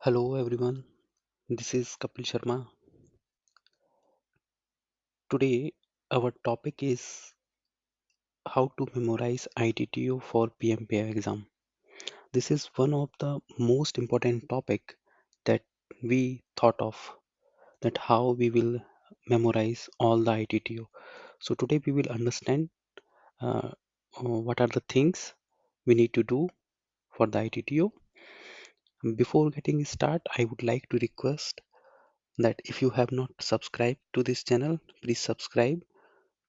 Hello everyone, this is Kapil Sharma. Today our topic is how to memorize ITTO for PMPI exam. This is one of the most important topic that we thought of, that how we will memorize all the ITTO. So today we will understand what are the things we need to do for the ITTO. Before getting start, I would like to request that if you have not subscribed to this channel, please subscribe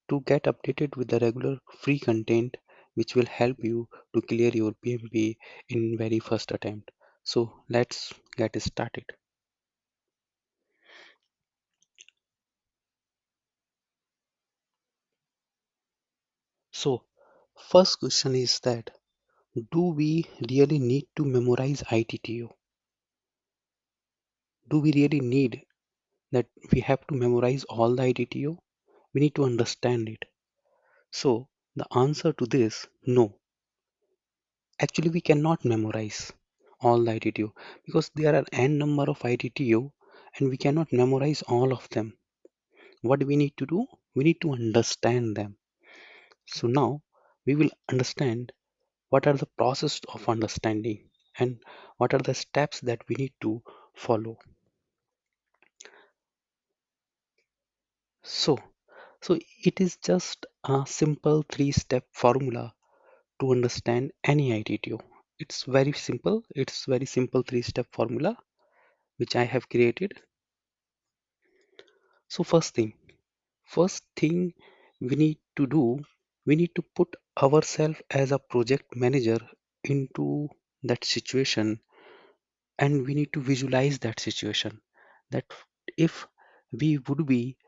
to get updated with the regular free content which will help you to clear your PMP in very first attempt. So let's get started. So first question is that do we really need to memorize ITTO? Do we really need that we have to memorize all the ITTO? We need to understand it. So the answer to this, no. Actually, we cannot memorize all the ITTO because there are n number of ITTO and we cannot memorize all of them. What we need to do? We need to understand them. So now we will understand what are the process of understanding and what are the steps that we need to follow. So, so it is just a simple three-step formula to understand any ITTO. It's very simple. It's very simple three-step formula which I have created. So first thing we need to do, we need to put ourselves as a project manager into that situation, and we need to visualize that situation, that if we would be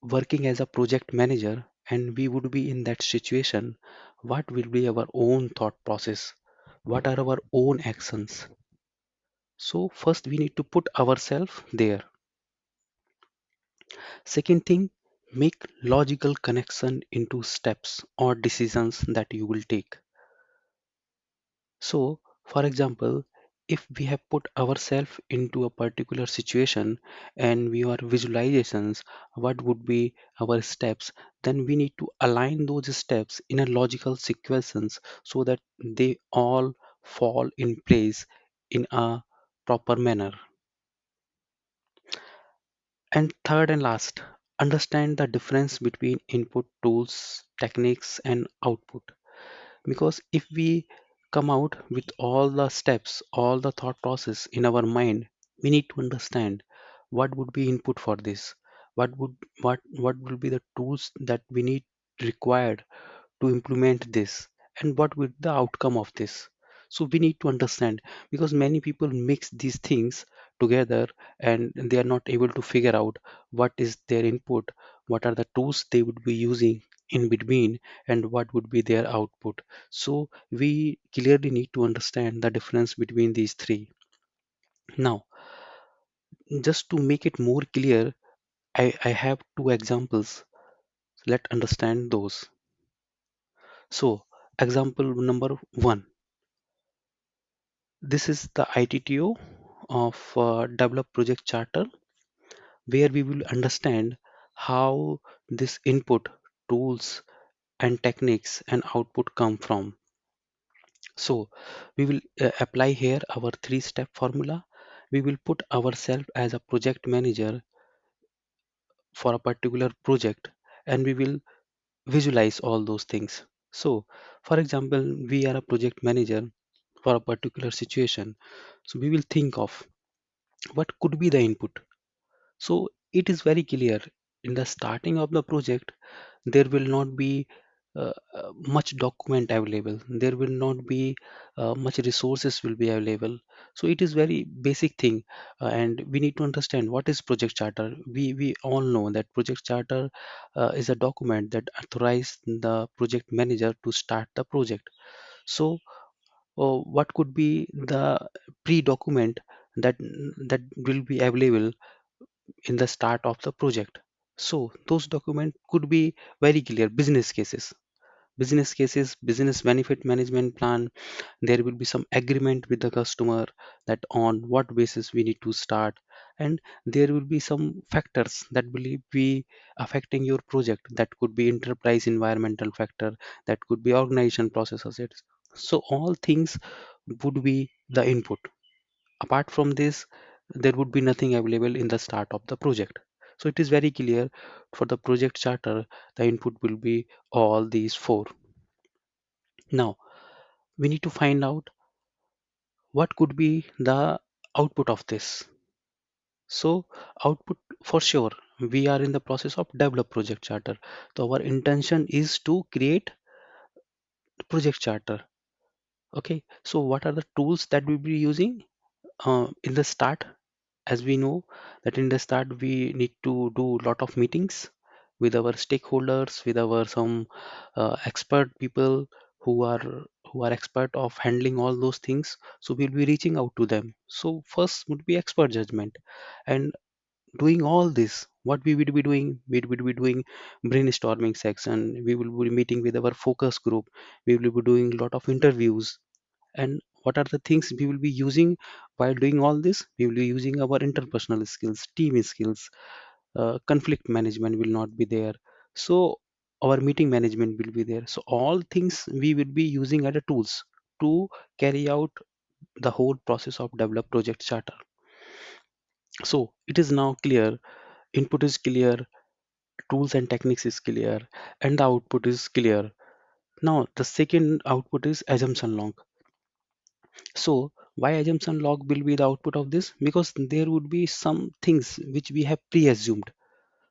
working as a project manager and we would be in that situation, what will be our own thought process, what are our own actions. So first we need to put ourselves there. Second thing, make logical connection into steps or decisions that you will take. So, for example, if we have put ourselves into a particular situation and we are visualizations, what would be our steps? Then we need to align those steps in a logical sequences so that they all fall in place in a proper manner. And third and last, understand the difference between input tools, techniques, and output. Because if we come out with all the steps, all the thought process in our mind, we need to understand what would be input for this, what will be the tools that we need required to implement this, and what would the outcome of this. So we need to understand, because many people mix these things together and they are not able to figure out what is their input, what are the tools they would be using in between, and what would be their output. So we clearly need to understand the difference between these three. Now, just to make it more clear, I have two examples. Let's understand those. So example number one, this is the ITTO of Develop Project Charter, where we will understand how this input, tools, and techniques and output come from. So we will apply here our three-step formula. We will put ourselves as a project manager for a particular project, and we will visualize all those things. So, for example, we are a project manager for a particular situation. So we will think of what could be the input. So it is very clear in the starting of the project, there will not be much document available. There will not be much resources will be available. So it is very basic thing, and we need to understand what is project charter. We all know that project charter is a document that authorizes the project manager to start the project. So what could be the pre-document that that will be available in the start of the project. So those documents could be very clear business cases. business cases, business benefit management plan. There will be some agreement with the customer that on what basis we need to start, and there will be some factors that will be affecting your project. That could be enterprise environmental factor, that could be organization process assets. So all things would be the input. Apart from this, there would be nothing available in the start of the project. So it is very clear, for the project charter the input will be all these four. Now we need to find out what could be the output of this. So output, for sure, we are in the process of develop project charter. So our intention is to create project charter. Okay, so what are the tools that we'll be using in the start? As we know that in the start we need to do lot of meetings with our stakeholders, with our some expert people who are who are expert of handling all those things. So we'll be reaching out to them. So first would be expert judgment. And doing all this, what we will be doing, we will be doing brainstorming section, we will be meeting with our focus group, we will be doing lot of interviews. And what are the things we will be using while doing all this? We will be using our interpersonal skills, team skills, conflict management will not be there. So our meeting management will be there. So all things we will be using as a tools to carry out the whole process of develop project charter. So it is now clear, input is clear, tools and techniques is clear, and the output is clear. Now the second output is assumption log. So why assumption log will be the output of this? Because there would be some things which we have pre-assumed.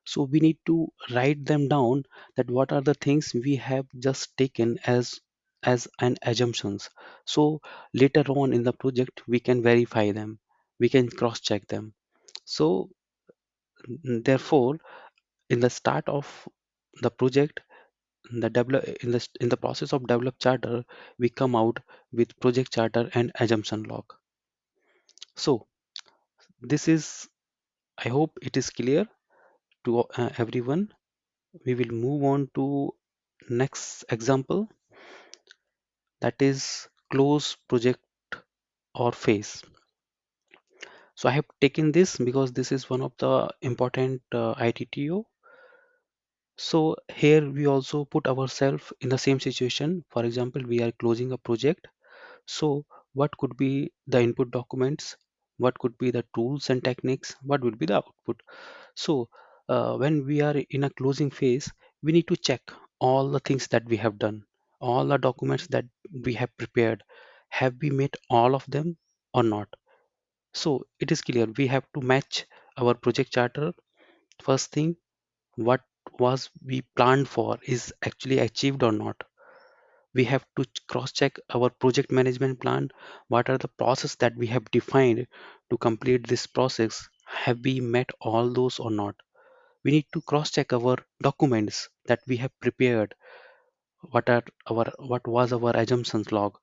So we need to write them down, that what are the things we have just taken as an assumptions. So later on in the project we can verify them, we can cross check them. So therefore in the start of the project, the develop in the process of develop charter, we come out with project charter and assumption log. So this is, I hope it is clear to everyone. We will move on to next example, that is close project or phase. So I have taken this because this is one of the important ITTO. So here we also put ourselves in the same situation. For example, we are closing a project. So what could be the input documents? What could be the tools and techniques? What will be the output? So when we are in a closing phase, we need to check all the things that we have done, all the documents that we have prepared. Have we met all of them or not? So it is clear we have to match our project charter. First thing, what was we planned for is actually achieved or not. We have to cross check our project management plan. What are the process that we have defined to complete this process? Have we met all those or not? We need to cross check our documents that we have prepared. What was our assumptions log?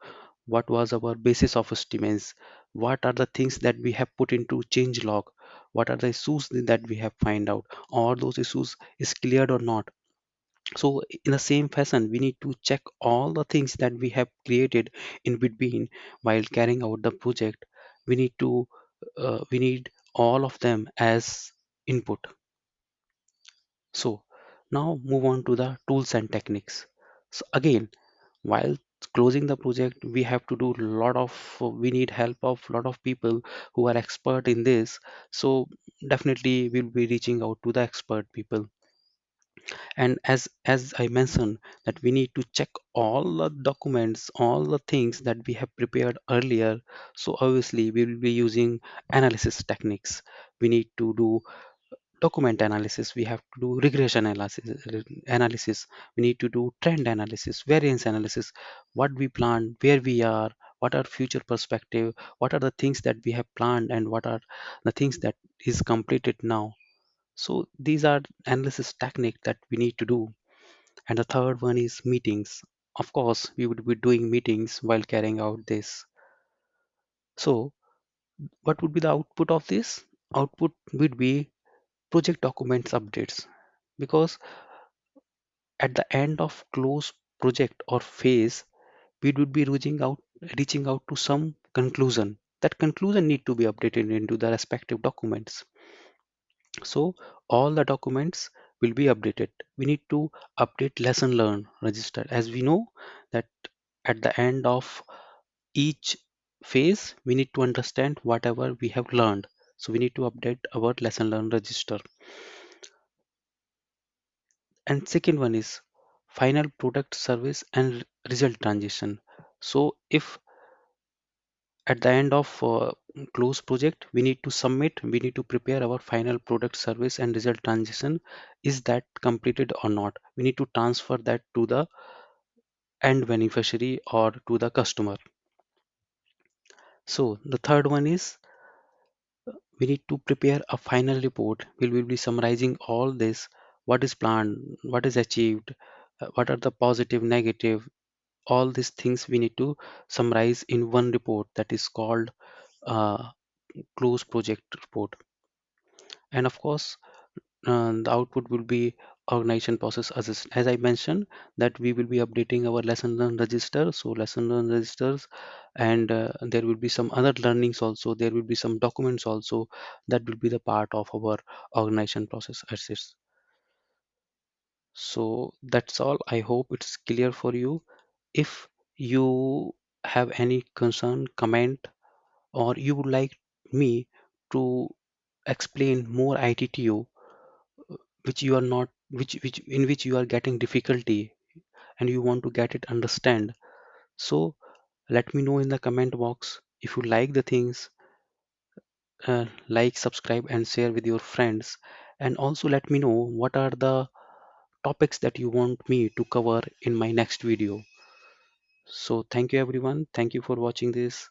What was our basis of estimates? What are the things that we have put into change log? What are the issues that we have find out? All those issues is cleared or not? So in the same fashion, we need to check all the things that we have created in between while carrying out the project. We need to we need all of them as input. So now move on to the tools and techniques. So again, while closing the project, we have to do a lot of, we need help of lot of people who are expert in this. So definitely we'll be reaching out to the expert people. And as I mentioned, that we need to check all the documents, all the things that we have prepared earlier. So obviously we will be using analysis techniques. We need to do document analysis, we have to do regression analysis, we need to do trend analysis, variance analysis, what we planned, where we are, what are future perspective, what are the things that we have planned, and what are the things that is completed now. So these are analysis technique that we need to do. And the third one is meetings. Of course we would be doing meetings while carrying out this. So what would be the output of this? Output would be project documents updates. Because at the end of close project or phase, we would be reaching out to some conclusion. That conclusion need to be updated into the respective documents. So all the documents will be updated. We need to update lesson learned register, as we know that at the end of each phase we need to understand whatever we have learned. So we need to update our lesson learned register. And second one is final product service and result transition. So if at the end of close project we need to prepare our final product service and result transition. Is that completed or not? We need to transfer that to the end beneficiary or to the customer. So the third one is we need to prepare a final report. We will be summarizing all this: what is planned, what is achieved, what are the positive, negative, all these things we need to summarize in one report, that is called uh, close project report. And of course, the output will be organization process assist. As I mentioned, that we will be updating our lesson learn register. So lesson learn registers, and there will be some other learnings also, there will be some documents also, that will be the part of our organization process assist. So that's all. I hope it's clear for you. If you have any concern, comment, or you would like me to explain more IT to you, which you are not which in which you are getting difficulty and you want to get it understand, so let me know in the comment box. If you like the things, like, subscribe and share with your friends, and also let me know what are the topics that you want me to cover in my next video. So thank you everyone, thank you for watching this.